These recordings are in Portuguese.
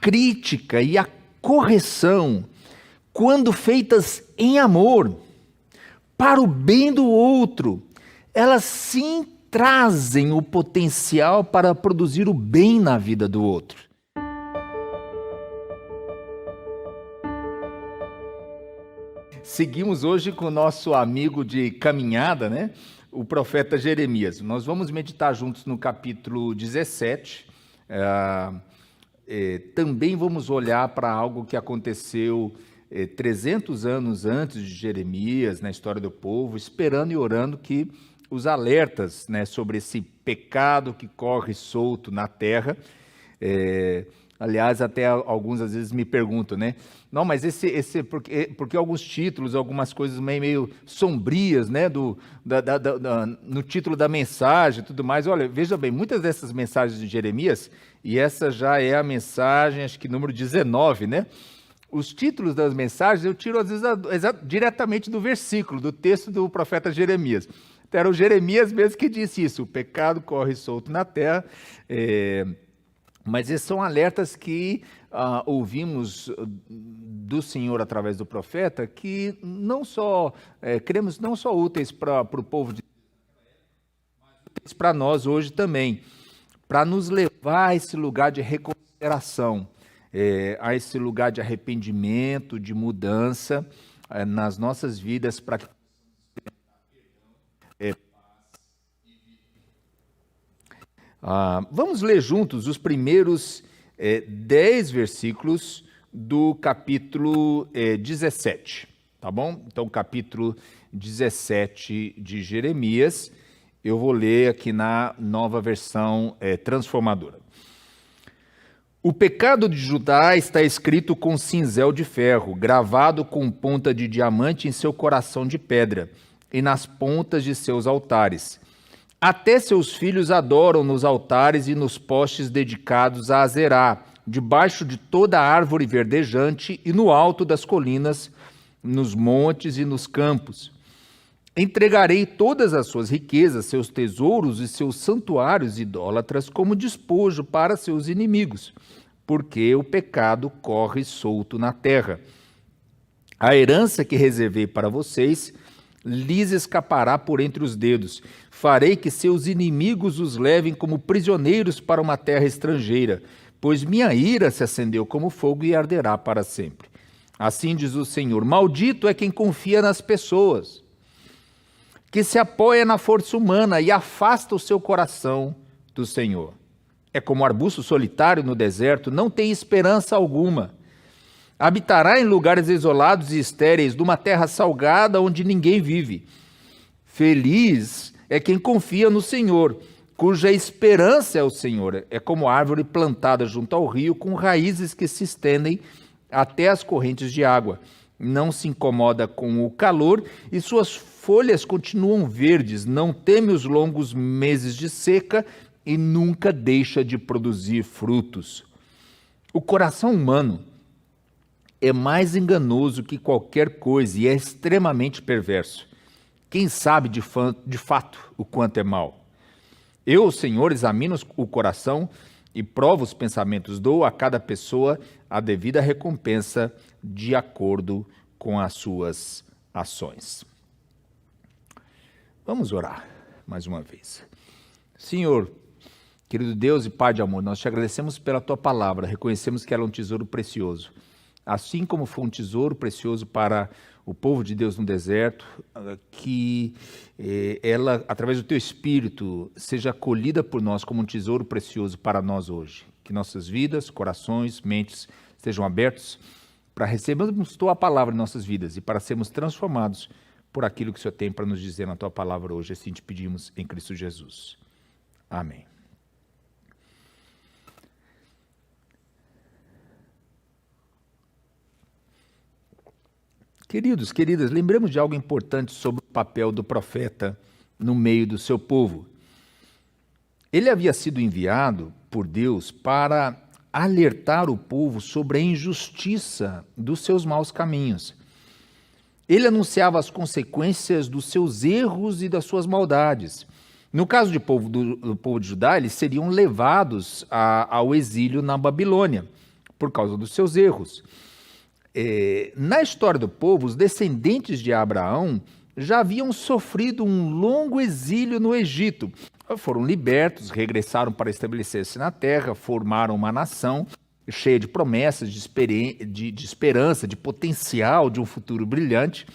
crítica e a correção, quando feitas em amor, para o bem do outro, elas sim trazem o potencial para produzir o bem na vida do outro. Seguimos hoje com o nosso amigo de caminhada, né? O profeta Jeremias. Nós vamos meditar juntos no capítulo 17. Também vamos olhar para algo que aconteceu 300 anos antes de Jeremias, na história do povo, esperando e orando que os alertas, né, sobre esse pecado que corre solto na terra. Aliás, até alguns às vezes me perguntam, né? Não, mas porque alguns títulos, algumas coisas meio sombrias, né? No título da mensagem e tudo mais. Olha, veja bem, muitas dessas mensagens de Jeremias, e essa já é a mensagem, acho que número 19, né? Os títulos das mensagens eu tiro às vezes diretamente do versículo, do texto do profeta Jeremias. Então, era o Jeremias mesmo que disse isso: o pecado corre solto na terra. Mas esses são alertas que ouvimos do Senhor através do profeta, que não só, cremos, não só úteis para o povo de Deus, mas úteis para nós hoje também, para nos levar a esse lugar de reconsideração, a esse lugar de arrependimento, de mudança nas nossas vidas, para que vamos ler juntos os primeiros 10 versículos do capítulo 17, tá bom? Então, capítulo 17 de Jeremias, eu vou ler aqui na nova versão transformadora. O pecado de Judá está escrito com cinzel de ferro, gravado com ponta de diamante em seu coração de pedra e nas pontas de seus altares. Até seus filhos adoram nos altares e nos postes dedicados a Azerá, debaixo de toda árvore verdejante e no alto das colinas, nos montes e nos campos. Entregarei todas as suas riquezas, seus tesouros e seus santuários idólatras como despojo para seus inimigos, porque o pecado corre solto na terra. A herança que reservei para vocês lhes escapará por entre os dedos. Farei que seus inimigos os levem como prisioneiros para uma terra estrangeira, pois minha ira se acendeu como fogo e arderá para sempre. Assim diz o Senhor: maldito é quem confia nas pessoas, que se apoia na força humana e afasta o seu coração do Senhor. É como arbusto solitário no deserto, não tem esperança alguma. Habitará em lugares isolados e estéreis, numa terra salgada onde ninguém vive. Feliz é quem confia no Senhor, cuja esperança é o Senhor. É como árvore plantada junto ao rio, com raízes que se estendem até as correntes de água. Não se incomoda com o calor e suas folhas continuam verdes. Não teme os longos meses de seca e nunca deixa de produzir frutos. O coração humano é mais enganoso que qualquer coisa e é extremamente perverso. Quem sabe de fato o quanto é mau? Eu, o Senhor, examino o coração e provo os pensamentos, dou a cada pessoa a devida recompensa de acordo com as suas ações. Vamos orar mais uma vez. Senhor, querido Deus e Pai de amor, nós te agradecemos pela tua palavra, reconhecemos que ela é um tesouro precioso. Assim como foi um tesouro precioso para o povo de Deus no deserto, que ela, através do teu Espírito, seja acolhida por nós como um tesouro precioso para nós hoje. Que nossas vidas, corações, mentes estejam abertos para recebermos tua palavra em nossas vidas e para sermos transformados por aquilo que o Senhor tem para nos dizer na tua palavra hoje. Assim te pedimos em Cristo Jesus. Amém. Queridos, queridas, lembremos de algo importante sobre o papel do profeta no meio do seu povo. Ele havia sido enviado por Deus para alertar o povo sobre a injustiça dos seus maus caminhos. Ele anunciava as consequências dos seus erros e das suas maldades. No caso do povo de Judá, eles seriam levados ao exílio na Babilônia. por causa dos seus erros. Na história do povo, os descendentes de Abraão já haviam sofrido um longo exílio no Egito. Foram libertos, regressaram para estabelecer-se na terra, formaram uma nação cheia de promessas, de esperança, de potencial, de um futuro brilhante,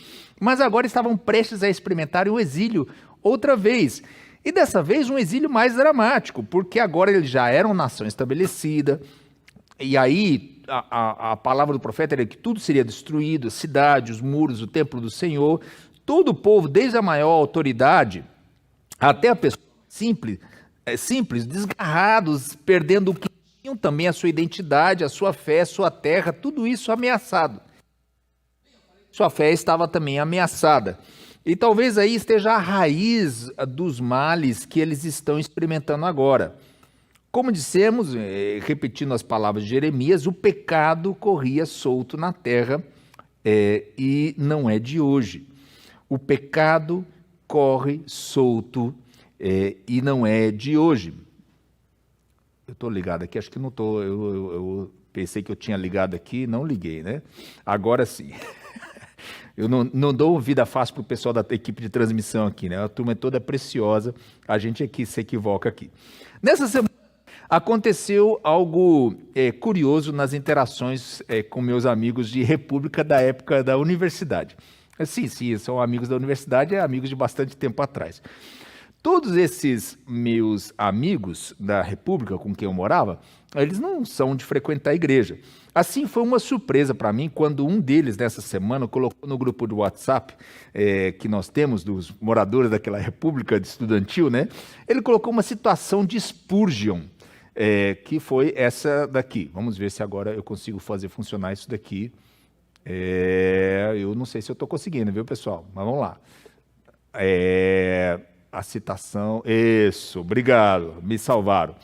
mas agora estavam prestes a experimentar o exílio outra vez. E dessa vez um exílio mais dramático, porque agora eles já eram nação estabelecida, e aí a palavra do profeta era que tudo seria destruído, a cidade, os muros, o templo do Senhor, todo o povo, desde a maior autoridade até a pessoa simples, desgarrados, perdendo o que tinham, também a sua identidade, a sua fé, a sua terra, tudo isso ameaçado. Sua fé estava também ameaçada. E talvez aí esteja a raiz dos males que eles estão experimentando agora. Como dissemos, repetindo as palavras de Jeremias, o pecado corria solto na terra e não é de hoje. O pecado corre solto e não é de hoje. Eu estou ligado aqui, acho que não estou. Eu pensei que eu tinha ligado aqui, não liguei, né? Agora sim. Eu não dou vida fácil para o pessoal da equipe de transmissão aqui, né? A turma é toda preciosa, a gente aqui se equivoca aqui. Nessa semana aconteceu algo curioso nas interações com meus amigos de República da época da universidade. Sim, são amigos da universidade, amigos de bastante tempo atrás. Todos esses meus amigos da República com quem eu morava, eles não são de frequentar a igreja. Assim, foi uma surpresa para mim quando um deles, nessa semana, colocou no grupo do WhatsApp que nós temos, dos moradores daquela República estudantil, né? Ele colocou uma situação de Spurgeon, que foi essa daqui. Vamos ver se agora eu consigo fazer funcionar isso daqui. Eu não sei se eu estou conseguindo, viu, pessoal? Mas vamos lá. A citação... Isso, obrigado, me salvaram.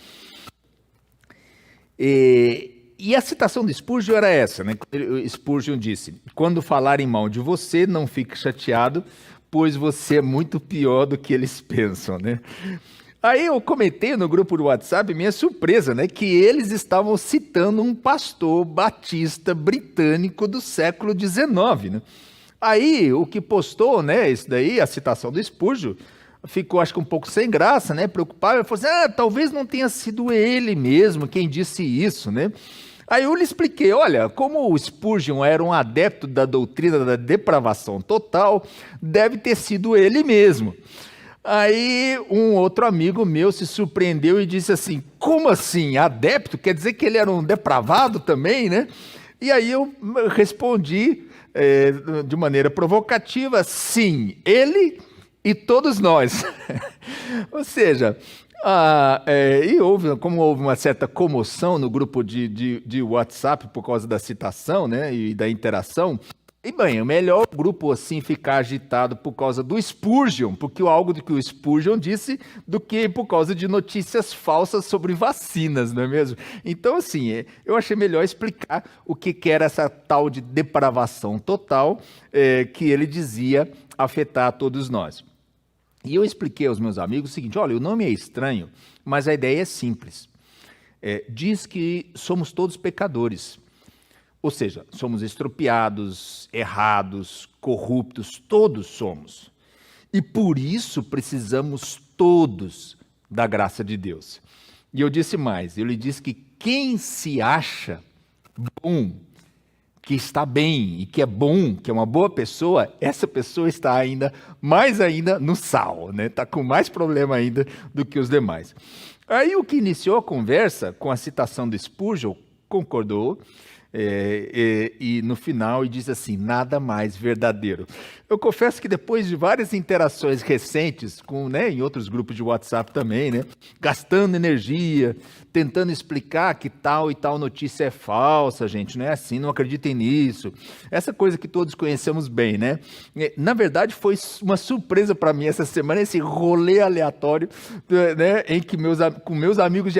E a citação de Spurgeon era essa, né? Spurgeon disse: quando falarem mal de você, não fique chateado, pois você é muito pior do que eles pensam, né? Aí eu comentei no grupo do WhatsApp minha surpresa, né? Que eles estavam citando um pastor batista britânico do século XIX, né? Aí o que postou, né? Isso daí, a citação do Spurgeon, ficou, acho que um pouco sem graça, né? Preocupado. Ele falou assim: talvez não tenha sido ele mesmo quem disse isso, né? Aí eu lhe expliquei: olha, como o Spurgeon era um adepto da doutrina da depravação total, deve ter sido ele mesmo. Aí um outro amigo meu se surpreendeu e disse assim: como assim, adepto? Quer dizer que ele era um depravado também, né? E aí eu respondi de maneira provocativa: sim, ele e todos nós. Ou seja, como houve uma certa comoção no grupo de WhatsApp por causa da citação, né, e da interação, e bem, é melhor o grupo assim ficar agitado por causa do Spurgeon, porque algo do que o Spurgeon disse, do que por causa de notícias falsas sobre vacinas, não é mesmo? Então, assim, eu achei melhor explicar o que era essa tal de depravação total que ele dizia afetar a todos nós. E eu expliquei aos meus amigos o seguinte: olha, o nome é estranho, mas a ideia é simples. Diz que somos todos pecadores. Ou seja, somos estropiados, errados, corruptos, todos somos. E por isso precisamos todos da graça de Deus. E eu disse mais, eu lhe disse que quem se acha bom, que está bem e que é bom, que é uma boa pessoa, essa pessoa está mais ainda no sal, né? Está com mais problema ainda do que os demais. Aí o que iniciou a conversa com a citação do Spurgeon concordou, e no final diz assim: nada mais verdadeiro. Eu confesso que depois de várias interações recentes em outros grupos de WhatsApp também, né, gastando energia, tentando explicar que tal e tal notícia é falsa, gente, não é assim, não acreditem nisso. Essa coisa que todos conhecemos bem, né? Na verdade, foi uma surpresa para mim essa semana, esse rolê aleatório, né, em que com meus amigos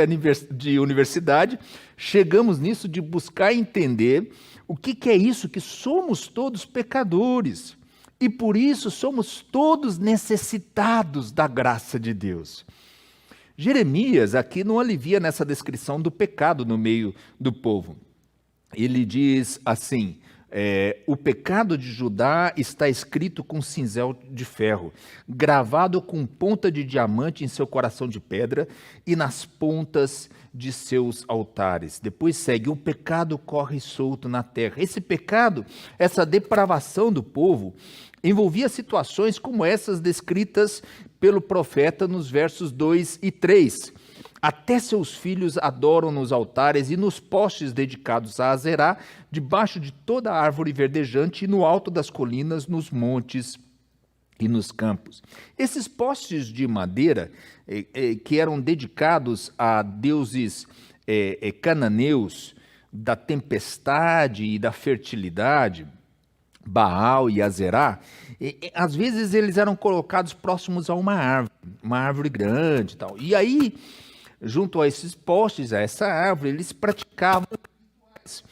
de universidade, chegamos nisso de buscar entender o que é isso, que somos todos pecadores. E por isso somos todos necessitados da graça de Deus. Jeremias aqui não alivia nessa descrição do pecado no meio do povo. ele diz assim: o pecado de Judá está escrito com cinzel de ferro, gravado com ponta de diamante em seu coração de pedra e nas pontas de seus altares. Depois segue: o pecado corre solto na terra. Esse pecado, essa depravação do povo, envolvia situações como essas descritas pelo profeta nos versos 2 e 3. Até seus filhos adoram nos altares e nos postes dedicados a Azerá, debaixo de toda árvore verdejante e no alto das colinas, nos montes e nos campos. Esses postes de madeira, que eram dedicados a deuses cananeus da tempestade e da fertilidade, Baal e Azerá, às vezes eles eram colocados próximos a uma árvore grande e tal. E aí, junto a esses postes, a essa árvore, eles praticavam rituais,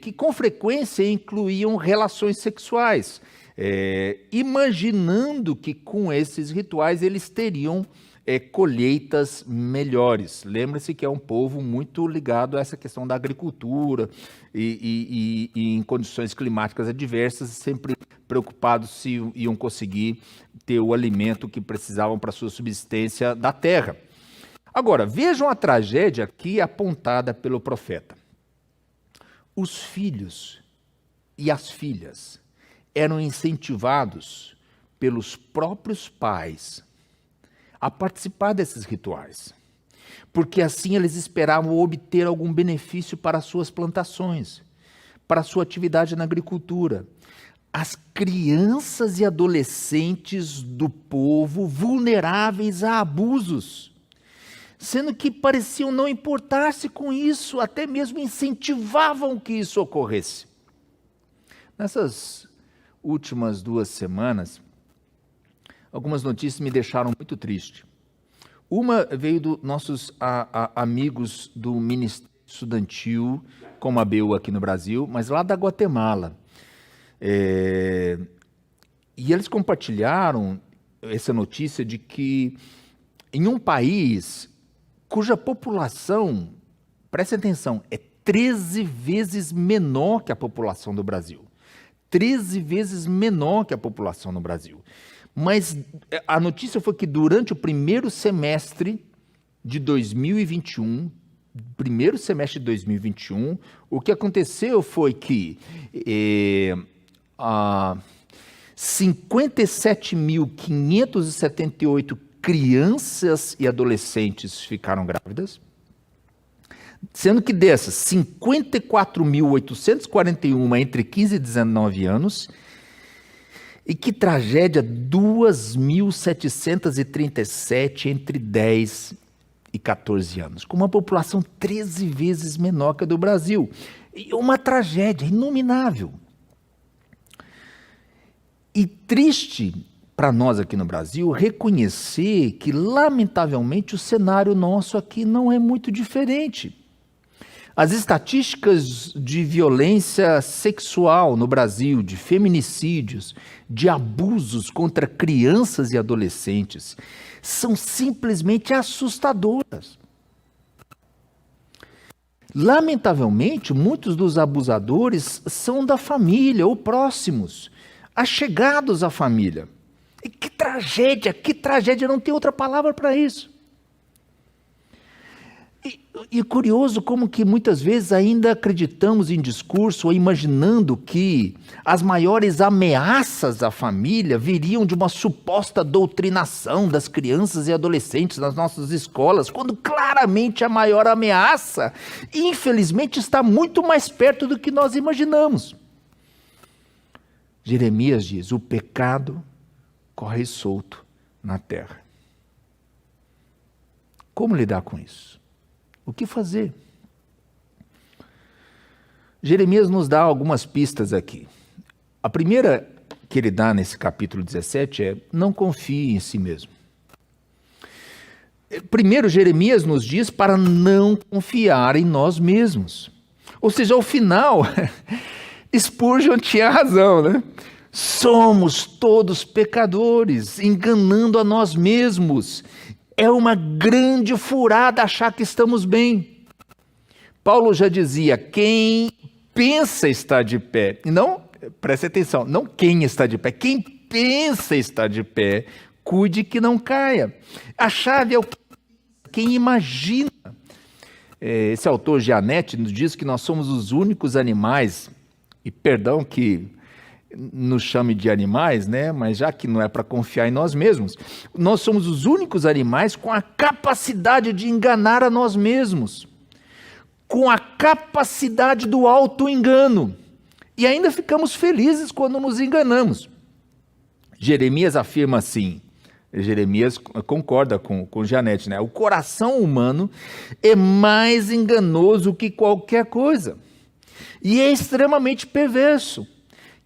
que com frequência incluíam relações sexuais, imaginando que com esses rituais eles teriam colheitas melhores. Lembre-se que é um povo muito ligado a essa questão da agricultura e em condições climáticas adversas, sempre preocupados se iam conseguir ter o alimento que precisavam para a sua subsistência da terra. Agora, vejam a tragédia aqui apontada pelo profeta. Os filhos e as filhas eram incentivados pelos próprios pais a participar desses rituais, porque assim eles esperavam obter algum benefício para as suas plantações, para a sua atividade na agricultura. As crianças e adolescentes do povo vulneráveis a abusos, sendo que pareciam não importar-se com isso, até mesmo incentivavam que isso ocorresse. Nessas últimas 2 semanas, algumas notícias me deixaram muito triste. Uma veio dos nossos amigos do Ministério Estudantil, como a ABU aqui no Brasil, mas lá da Guatemala. E eles compartilharam essa notícia de que em um país cuja população, preste atenção, é 13 vezes menor que a população do Brasil. 13 vezes menor que a população no Brasil. Mas a notícia foi que durante o primeiro semestre de 2021, o que aconteceu foi que 57.578 crianças e adolescentes ficaram grávidas, sendo que dessas, 54.841 entre 15 e 19 anos, e que tragédia, 2.737 entre 10 e 14 anos, com uma população 13 vezes menor que a do Brasil. E uma tragédia inominável. E triste para nós aqui no Brasil reconhecer que, lamentavelmente, o cenário nosso aqui não é muito diferente. As estatísticas de violência sexual no Brasil, de feminicídios, de abusos contra crianças e adolescentes, são simplesmente assustadoras. Lamentavelmente, muitos dos abusadores são da família ou próximos, achegados à família. E que tragédia, não tem outra palavra para isso. E curioso como que muitas vezes ainda acreditamos em discurso ou imaginando que as maiores ameaças à família viriam de uma suposta doutrinação das crianças e adolescentes nas nossas escolas, quando claramente a maior ameaça, infelizmente, está muito mais perto do que nós imaginamos. Jeremias diz: o pecado corre solto na terra. Como lidar com isso? O que fazer? Jeremias nos dá algumas pistas aqui. A primeira que ele dá nesse capítulo 17 é: não confie em si mesmo. Primeiro, Jeremias nos diz para não confiar em nós mesmos. Ou seja, ao final, Spurgeon tinha razão, né? Somos todos pecadores, enganando a nós mesmos. É uma grande furada achar que estamos bem. Paulo já dizia: quem pensa estar de pé, e não, preste atenção, não quem está de pé, quem pensa estar de pé, cuide que não caia. A chave é o quem imagina. Esse autor Gianetti nos diz que nós somos os únicos animais, e perdão que nos chame de animais, né? Mas já que não é para confiar em nós mesmos, nós somos os únicos animais com a capacidade de enganar a nós mesmos, com a capacidade do auto-engano, e ainda ficamos felizes quando nos enganamos. Jeremias afirma assim, Jeremias concorda com Gianetti, né? O coração humano é mais enganoso que qualquer coisa e é extremamente perverso.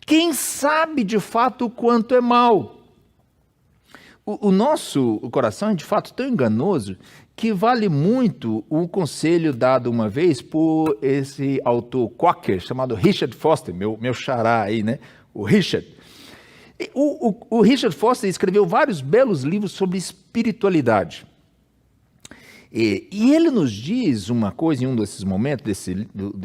Quem sabe de fato o quanto é mal? O nosso coração é de fato tão enganoso que vale muito o conselho dado uma vez por esse autor quaker chamado Richard Foster, meu xará aí, né? O Richard. O Richard Foster escreveu vários belos livros sobre espiritualidade. E ele nos diz uma coisa em um desses momentos,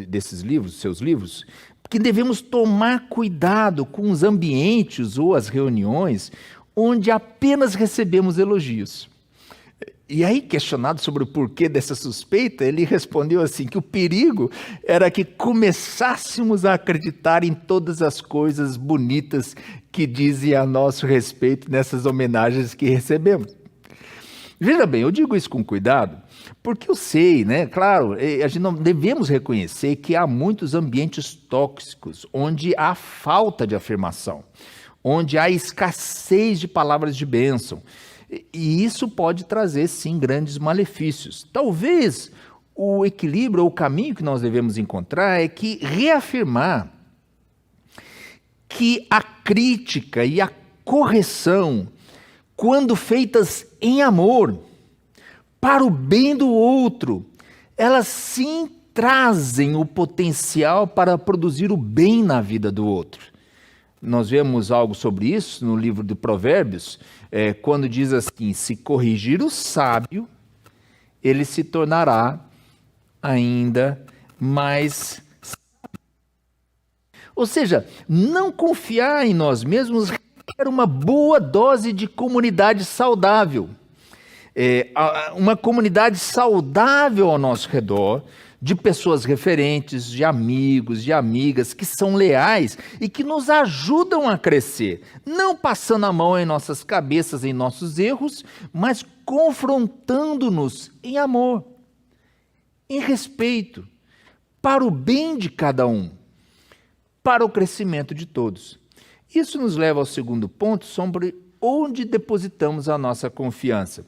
desses livros, seus livros, que devemos tomar cuidado com os ambientes ou as reuniões onde apenas recebemos elogios. E aí, questionado sobre o porquê dessa suspeita, ele respondeu assim, que o perigo era que começássemos a acreditar em todas as coisas bonitas que dizem a nosso respeito nessas homenagens que recebemos. Veja bem, eu digo isso com cuidado, porque eu sei, né? Claro, a gente não devemos reconhecer que há muitos ambientes tóxicos, onde há falta de afirmação, onde há escassez de palavras de bênção. E isso pode trazer, sim, grandes malefícios. Talvez o equilíbrio ou o caminho que nós devemos encontrar é que reafirmar que a crítica e a correção, quando feitas em amor, para o bem do outro, elas sim trazem o potencial para produzir o bem na vida do outro. Nós vemos algo sobre isso no livro de Provérbios, quando diz assim, se corrigir o sábio, ele se tornará ainda mais sábio. Ou seja, não confiar em nós mesmos requer uma boa dose de comunidade saudável. Uma comunidade saudável ao nosso redor, de pessoas referentes, de amigos, de amigas que são leais e que nos ajudam a crescer, não passando a mão em nossas cabeças, em nossos erros, mas confrontando-nos em amor, em respeito, para o bem de cada um, para o crescimento de todos. Isso nos leva ao segundo ponto sobre onde depositamos a nossa confiança.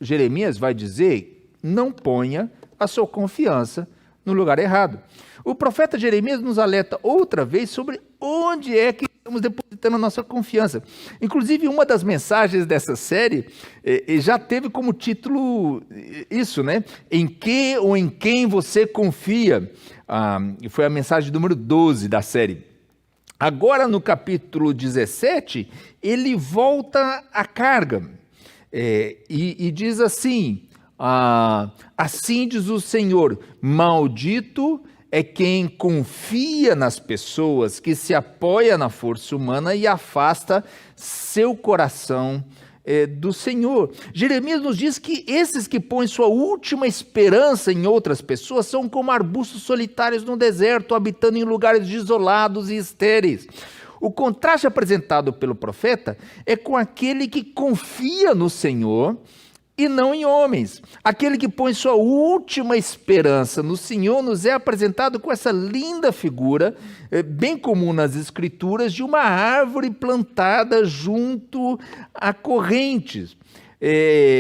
Jeremias vai dizer, não ponha a sua confiança no lugar errado. O profeta Jeremias nos alerta outra vez sobre onde é que estamos depositando a nossa confiança. Inclusive, uma das mensagens dessa série já teve como título isso, né? Em que ou em quem você confia? Foi a mensagem número 12 da série. Agora, no capítulo 17, ele volta à carga e diz assim... assim diz o Senhor, maldito é quem confia nas pessoas, que se apoia na força humana e afasta seu coração do Senhor. Jeremias nos diz que esses que põem sua última esperança em outras pessoas são como arbustos solitários no deserto, habitando em lugares isolados e estéreis. O contraste apresentado pelo profeta é com aquele que confia no Senhor e não em homens. Aquele que põe sua última esperança no Senhor nos é apresentado com essa linda figura, bem comum nas Escrituras, de uma árvore plantada junto a correntes,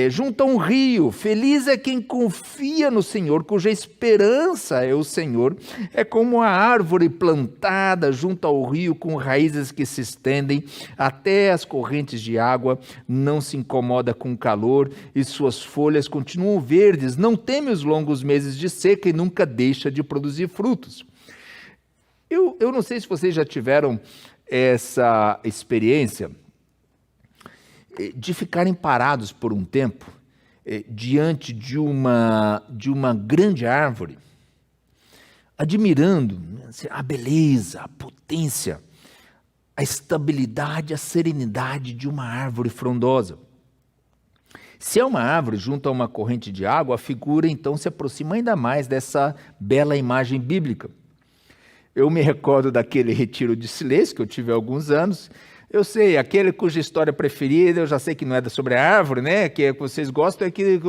junto a um rio. Feliz é quem confia no Senhor, cuja esperança é o Senhor. É como a árvore plantada junto ao rio, com raízes que se estendem até as correntes de água, não se incomoda com o calor e suas folhas continuam verdes, não teme os longos meses de seca e nunca deixa de produzir frutos. Eu não sei se vocês já tiveram essa experiência de ficarem parados por um tempo, diante de uma grande árvore, admirando a beleza, a potência, a estabilidade, a serenidade de uma árvore frondosa. Se é uma árvore junto a uma corrente de água, a figura então se aproxima ainda mais dessa bela imagem bíblica. Eu me recordo daquele retiro de silêncio que eu tive há alguns anos. Eu sei, aquele cuja história preferida, eu já sei que não é sobre a árvore, né? Que vocês gostam é que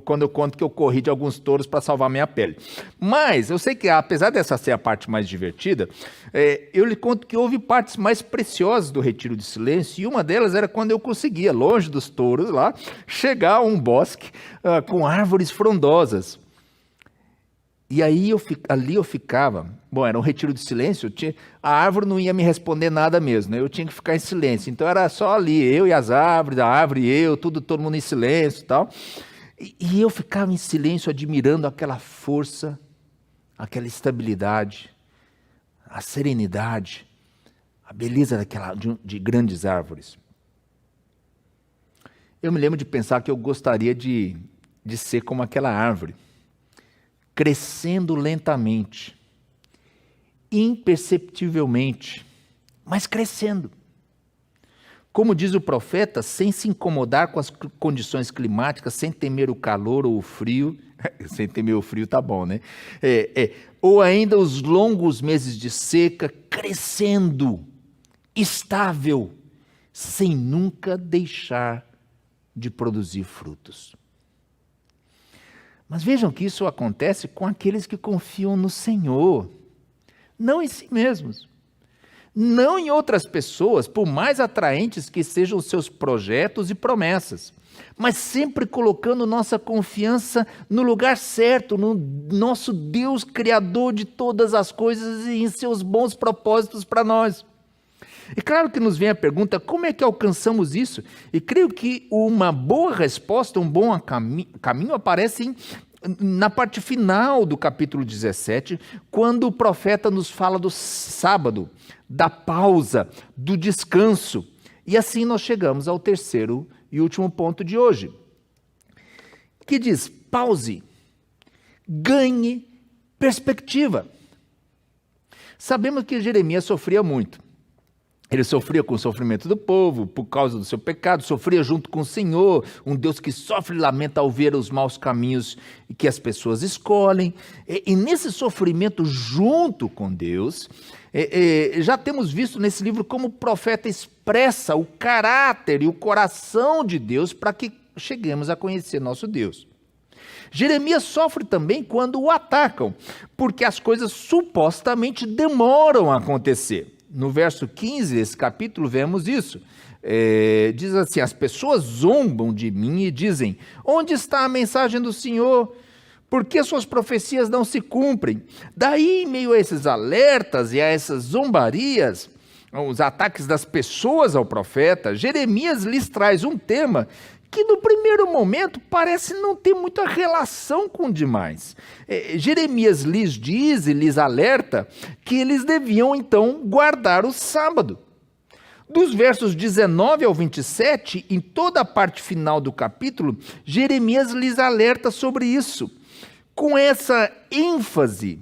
quando eu conto que eu corri de alguns touros para salvar minha pele. Mas eu sei que, apesar dessa ser a parte mais divertida, eu lhe conto que houve partes mais preciosas do retiro de silêncio, e uma delas era quando eu conseguia, longe dos touros lá, chegar a um bosque com árvores frondosas. E aí ali eu ficava, bom, era um retiro de silêncio, a árvore não ia me responder nada mesmo, né? Eu tinha que ficar em silêncio, então era só ali, eu e as árvores, a árvore e eu, todo mundo em silêncio e tal. E eu ficava em silêncio admirando aquela força, aquela estabilidade, a serenidade, a beleza de grandes árvores. Eu me lembro de pensar que eu gostaria de ser como aquela árvore, crescendo lentamente, imperceptivelmente, mas crescendo. Como diz o profeta, sem se incomodar com as condições climáticas, sem temer o calor ou o frio, sem temer o frio tá bom, né? Ou ainda os longos meses de seca, crescendo, estável, sem nunca deixar de produzir frutos. Mas vejam que isso acontece com aqueles que confiam no Senhor, não em si mesmos, não em outras pessoas, por mais atraentes que sejam os seus projetos e promessas, mas sempre colocando nossa confiança no lugar certo, no nosso Deus Criador de todas as coisas e em seus bons propósitos para nós. E claro que nos vem a pergunta, como é que alcançamos isso? E creio que uma boa resposta, um bom caminho aparece na parte final do capítulo 17, quando o profeta nos fala do sábado, da pausa, do descanso. E assim nós chegamos ao terceiro e último ponto de hoje, que diz, pause, ganhe perspectiva. Sabemos que Jeremias sofria muito. Ele sofria com o sofrimento do povo, por causa do seu pecado, sofria junto com o Senhor, um Deus que sofre e lamenta ao ver os maus caminhos que as pessoas escolhem. E nesse sofrimento junto com Deus, já temos visto nesse livro como o profeta expressa o caráter e o coração de Deus para que cheguemos a conhecer nosso Deus. Jeremias sofre também quando o atacam, porque as coisas supostamente demoram a acontecer. No verso 15 desse capítulo vemos isso. Diz assim, as pessoas zombam de mim e dizem, onde está a mensagem do Senhor? Por que suas profecias não se cumprem? Daí, em meio a esses alertas e a essas zombarias, os ataques das pessoas ao profeta, Jeremias lhes traz um tema que no primeiro momento parece não ter muita relação com o demais. Jeremias lhes diz e lhes alerta que eles deviam então guardar o sábado. Dos versos 19 ao 27, em toda a parte final do capítulo, Jeremias lhes alerta sobre isso, com essa ênfase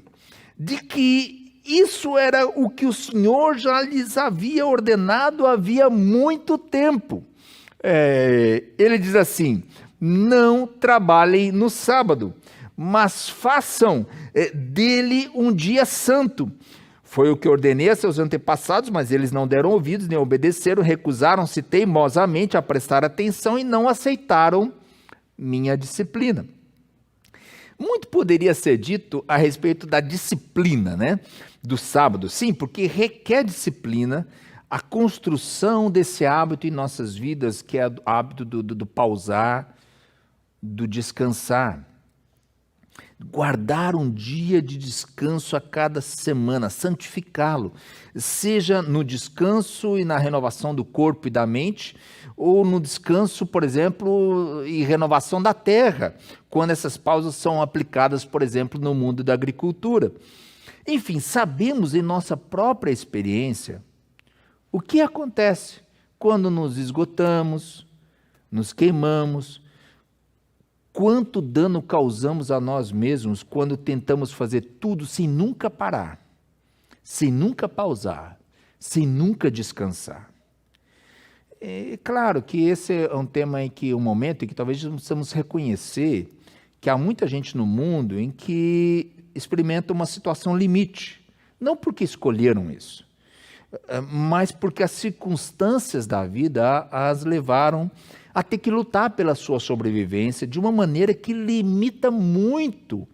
de que isso era o que o Senhor já lhes havia ordenado havia muito tempo. Ele diz assim, não trabalhem no sábado, mas façam dele um dia santo. Foi o que ordenei a seus antepassados, mas eles não deram ouvidos, nem obedeceram, recusaram-se teimosamente a prestar atenção e não aceitaram minha disciplina. Muito poderia ser dito a respeito da disciplina, né, do sábado. Sim, porque requer disciplina, a construção desse hábito em nossas vidas, que é o hábito do pausar, do descansar. Guardar um dia de descanso a cada semana, santificá-lo, seja no descanso e na renovação do corpo e da mente, ou no descanso, por exemplo, e renovação da terra, quando essas pausas são aplicadas, por exemplo, no mundo da agricultura. Enfim, sabemos em nossa própria experiência o que acontece quando nos esgotamos, nos queimamos, quanto dano causamos a nós mesmos quando tentamos fazer tudo sem nunca parar, sem nunca pausar, sem nunca descansar. É claro que esse é um tema um momento em que talvez precisamos reconhecer que há muita gente no mundo em que experimenta uma situação limite, não porque escolheram isso, mas porque as circunstâncias da vida as levaram a ter que lutar pela sua sobrevivência de uma maneira que limita muito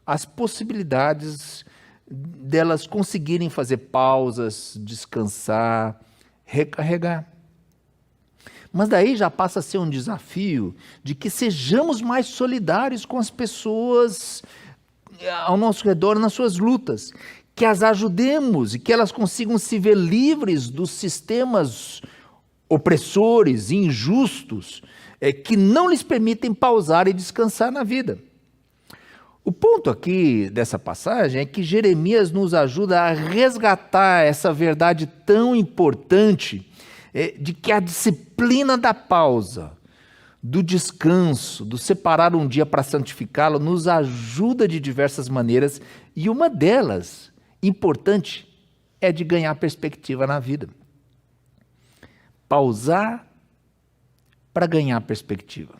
as possibilidades delas conseguirem fazer pausas, descansar, recarregar. Mas daí já passa a ser um desafio de que sejamos mais solidários com as pessoas ao nosso redor nas suas lutas, que as ajudemos e que elas consigam se ver livres dos sistemas opressores, injustos, que não lhes permitem pausar e descansar na vida. O ponto aqui dessa passagem é que Jeremias nos ajuda a resgatar essa verdade tão importante de que a disciplina da pausa, do descanso, do separar um dia para santificá-lo, nos ajuda de diversas maneiras, e uma delas, importante, é de ganhar perspectiva na vida. Pausar para ganhar perspectiva.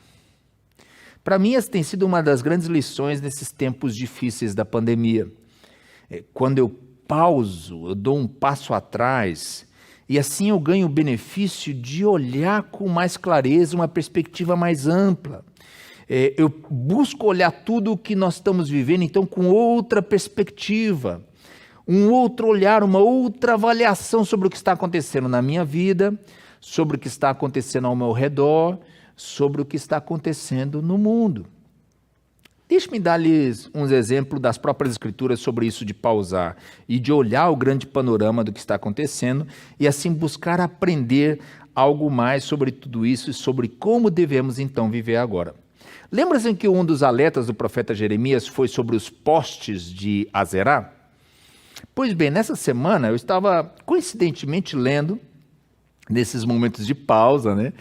Para mim, essa tem sido uma das grandes lições nesses tempos difíceis da pandemia. Quando eu pauso, eu dou um passo atrás, e assim eu ganho o benefício de olhar com mais clareza, uma perspectiva mais ampla. Eu busco olhar tudo o que nós estamos vivendo, então, com outra perspectiva, um outro olhar, uma outra avaliação sobre o que está acontecendo na minha vida, sobre o que está acontecendo ao meu redor, sobre o que está acontecendo no mundo. Deixe-me dar-lhes uns exemplos das próprias Escrituras sobre isso de pausar e de olhar o grande panorama do que está acontecendo e assim buscar aprender algo mais sobre tudo isso e sobre como devemos então viver agora. Lembra-se que um dos alertas do profeta Jeremias foi sobre os postes de Azerá? Pois bem, nessa semana eu estava coincidentemente lendo, nesses momentos de pausa,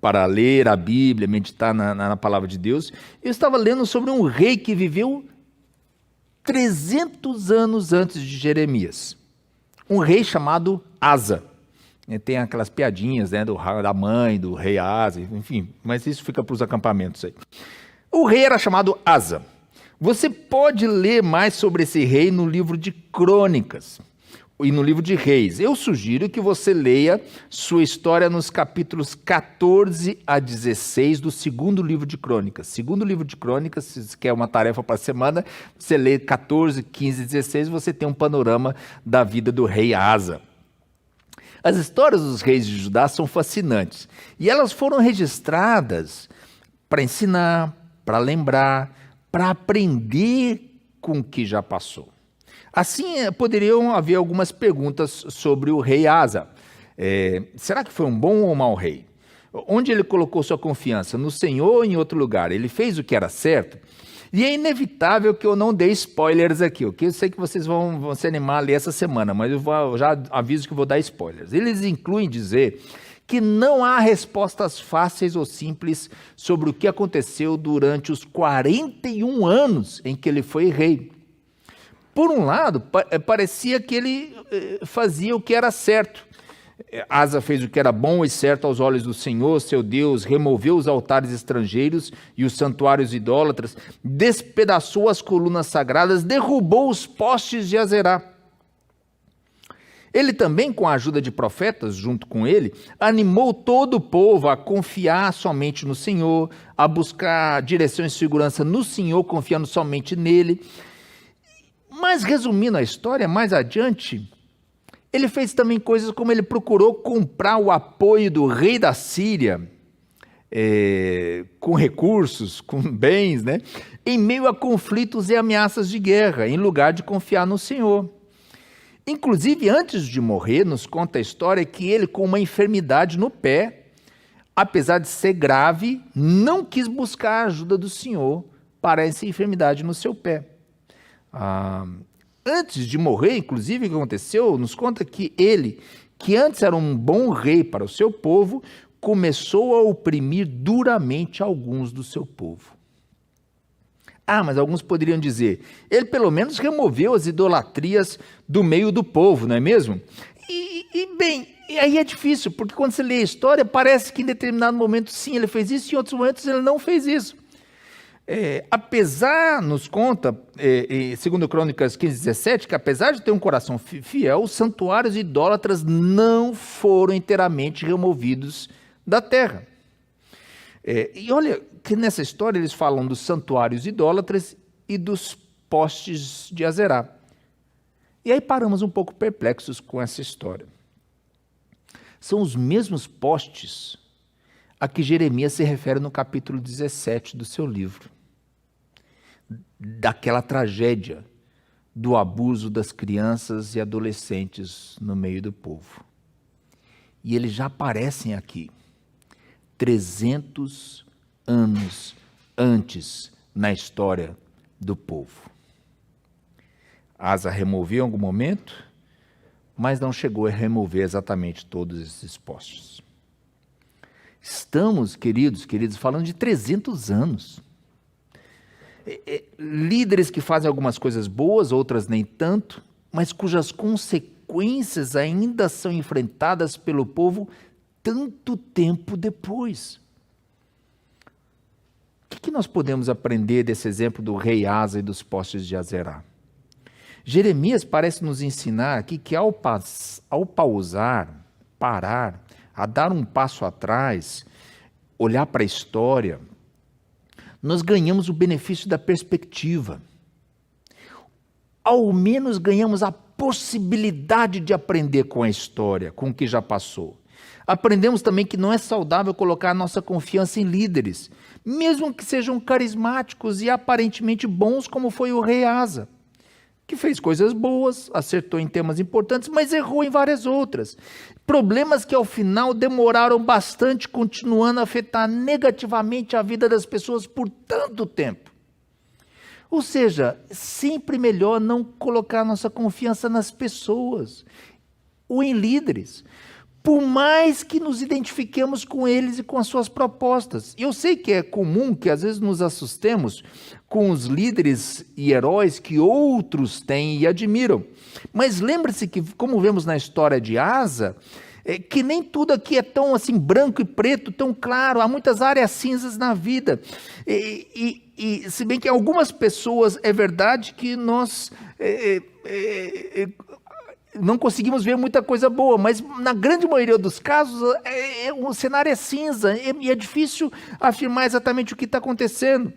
para ler a Bíblia, meditar na palavra de Deus, eu estava lendo sobre um rei que viveu 300 anos antes de Jeremias. Um rei chamado Asa. Tem aquelas piadinhas da mãe, do rei Asa, enfim, mas isso fica para os acampamentos aí. O rei era chamado Asa. Você pode ler mais sobre esse rei no livro de Crônicas e no livro de Reis. Eu sugiro que você leia sua história nos capítulos 14 a 16 do segundo livro de Crônicas. Segundo livro de Crônicas, se quer uma tarefa para a semana, você lê 14, 15 e 16, você tem um panorama da vida do rei Asa. As histórias dos reis de Judá são fascinantes e elas foram registradas para ensinar, para lembrar, para aprender com o que já passou. Assim, poderiam haver algumas perguntas sobre o rei Asa. Será que foi um bom ou um mau rei? Onde ele colocou sua confiança? No Senhor ou em outro lugar? Ele fez o que era certo? E é inevitável que eu não dê spoilers aqui, ok? Eu sei que vocês vão se animar a ler essa semana, mas eu já aviso que vou dar spoilers. Eles incluem dizer que não há respostas fáceis ou simples sobre o que aconteceu durante os 41 anos em que ele foi rei. Por um lado, parecia que ele fazia o que era certo. Asa fez o que era bom e certo aos olhos do Senhor, seu Deus, removeu os altares estrangeiros e os santuários idólatras, despedaçou as colunas sagradas, derrubou os postes de Azerá. Ele também, com a ajuda de profetas, junto com ele, animou todo o povo a confiar somente no Senhor, a buscar direção e segurança no Senhor, confiando somente nele. Mas, resumindo a história, mais adiante, ele fez também coisas como ele procurou comprar o apoio do rei da Síria, com recursos, com bens, em meio a conflitos e ameaças de guerra, em lugar de confiar no Senhor. Inclusive, antes de morrer, nos conta a história que ele, com uma enfermidade no pé, apesar de ser grave, não quis buscar a ajuda do Senhor para essa enfermidade no seu pé. Antes de morrer, inclusive, o que aconteceu, nos conta que ele, que antes era um bom rei para o seu povo, começou a oprimir duramente alguns do seu povo. Mas alguns poderiam dizer, ele pelo menos removeu as idolatrias do meio do povo, não é mesmo? E aí é difícil, porque quando você lê a história, parece que em determinado momento sim, ele fez isso, e em outros momentos ele não fez isso. Apesar, nos conta, segundo Crônicas 15:17, que apesar de ter um coração fiel, os santuários idólatras não foram inteiramente removidos da terra. E olha que nessa história eles falam dos santuários idólatras e dos postes de Azerá. E aí paramos um pouco perplexos com essa história. São os mesmos postes a que Jeremias se refere no capítulo 17 do seu livro. Daquela tragédia do abuso das crianças e adolescentes no meio do povo. E eles já aparecem aqui, 300 anos antes na história do povo. Asa removeu em algum momento, mas não chegou a remover exatamente todos esses postes. Estamos, queridos, falando de 300 anos. Líderes que fazem algumas coisas boas, outras nem tanto, mas cujas consequências ainda são enfrentadas pelo povo tanto tempo depois. O que nós podemos aprender desse exemplo do rei Asa e dos postes de Azerá? Jeremias parece nos ensinar aqui que ao pausar, parar, a dar um passo atrás, olhar para a história, nós ganhamos o benefício da perspectiva. Ao menos ganhamos a possibilidade de aprender com a história, com o que já passou. Aprendemos também que não é saudável colocar a nossa confiança em líderes, mesmo que sejam carismáticos e aparentemente bons, como foi o rei Asa, que fez coisas boas, acertou em temas importantes, mas errou em várias outras. Problemas que ao final demoraram bastante, continuando a afetar negativamente a vida das pessoas por tanto tempo. Ou seja, sempre melhor não colocar nossa confiança nas pessoas ou em líderes, por mais que nos identifiquemos com eles e com as suas propostas. Eu sei que é comum que às vezes nos assustemos com os líderes e heróis que outros têm e admiram. Mas lembre-se que, como vemos na história de Asa, que nem tudo aqui é tão assim branco e preto, tão claro, há muitas áreas cinzas na vida. E se bem que algumas pessoas, é verdade que nós não conseguimos ver muita coisa boa, mas na grande maioria dos casos o cenário é cinza e é difícil afirmar exatamente o que está acontecendo.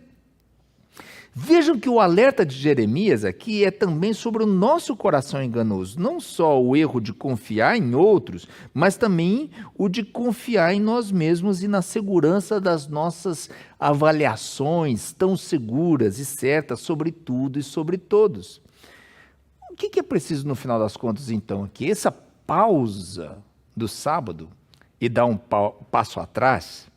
Vejam que o alerta de Jeremias aqui é também sobre o nosso coração enganoso, não só o erro de confiar em outros, mas também o de confiar em nós mesmos e na segurança das nossas avaliações tão seguras e certas sobre tudo e sobre todos. O que é preciso no final das contas então aqui? Essa pausa do sábado e dar um passo atrás,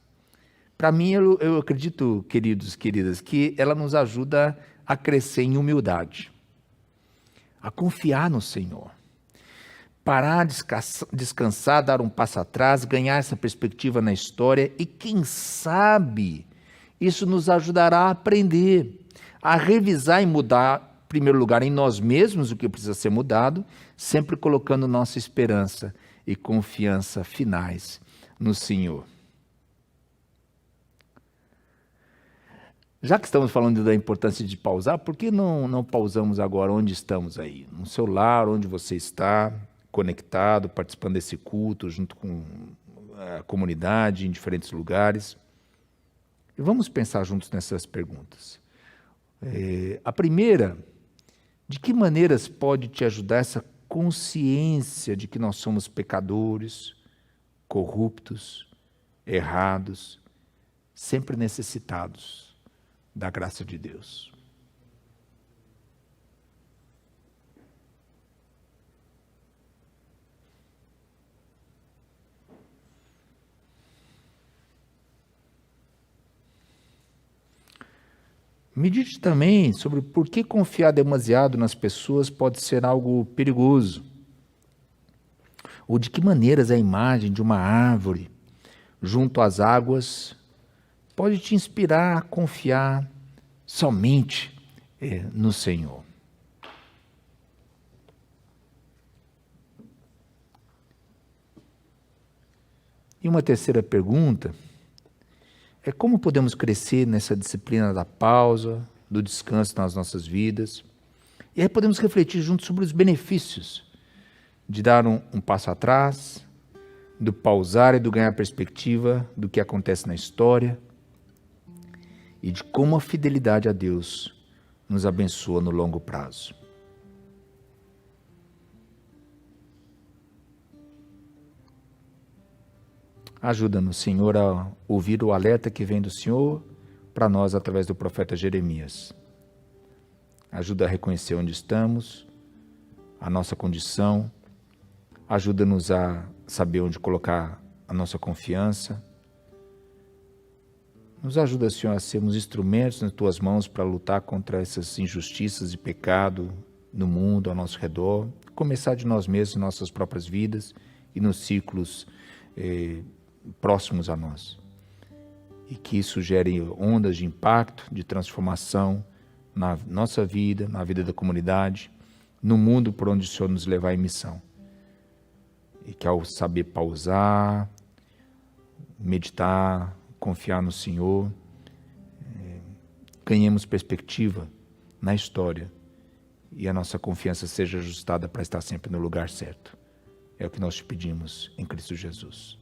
para mim eu acredito, queridos e queridas, que ela nos ajuda a crescer em humildade, a confiar no Senhor, parar, descansar, dar um passo atrás, ganhar essa perspectiva na história e quem sabe isso nos ajudará a aprender, a revisar e mudar em primeiro lugar, em nós mesmos, o que precisa ser mudado, sempre colocando nossa esperança e confiança finais no Senhor. Já que estamos falando da importância de pausar, por que não pausamos agora onde estamos aí? No celular, onde você está, conectado, participando desse culto, junto com a comunidade, em diferentes lugares. E vamos pensar juntos nessas perguntas. A primeira, de que maneiras pode te ajudar essa consciência de que nós somos pecadores, corruptos, errados, sempre necessitados da graça de Deus? Medite também sobre por que confiar demasiado nas pessoas pode ser algo perigoso. Ou de que maneiras a imagem de uma árvore junto às águas, pode te inspirar a confiar somente no Senhor. E uma terceira pergunta é como podemos crescer nessa disciplina da pausa, do descanso nas nossas vidas. E aí podemos refletir juntos sobre os benefícios de dar um passo atrás, do pausar e do ganhar perspectiva do que acontece na história e de como a fidelidade a Deus nos abençoa no longo prazo. Ajuda-nos, Senhor, a ouvir o alerta que vem do Senhor para nós através do profeta Jeremias. Ajuda a reconhecer onde estamos, a nossa condição. Ajuda-nos a saber onde colocar a nossa confiança. Nos ajuda, Senhor, a sermos instrumentos nas Tuas mãos para lutar contra essas injustiças e pecado no mundo, ao nosso redor. Começar de nós mesmos, em nossas próprias vidas e nos ciclos próximos a nós. E que isso gere ondas de impacto, de transformação na nossa vida, na vida da comunidade, no mundo por onde o Senhor nos levar em missão. E que ao saber pausar, meditar, confiar no Senhor, ganhemos perspectiva na história e a nossa confiança seja ajustada para estar sempre no lugar certo. É o que nós te pedimos em Cristo Jesus.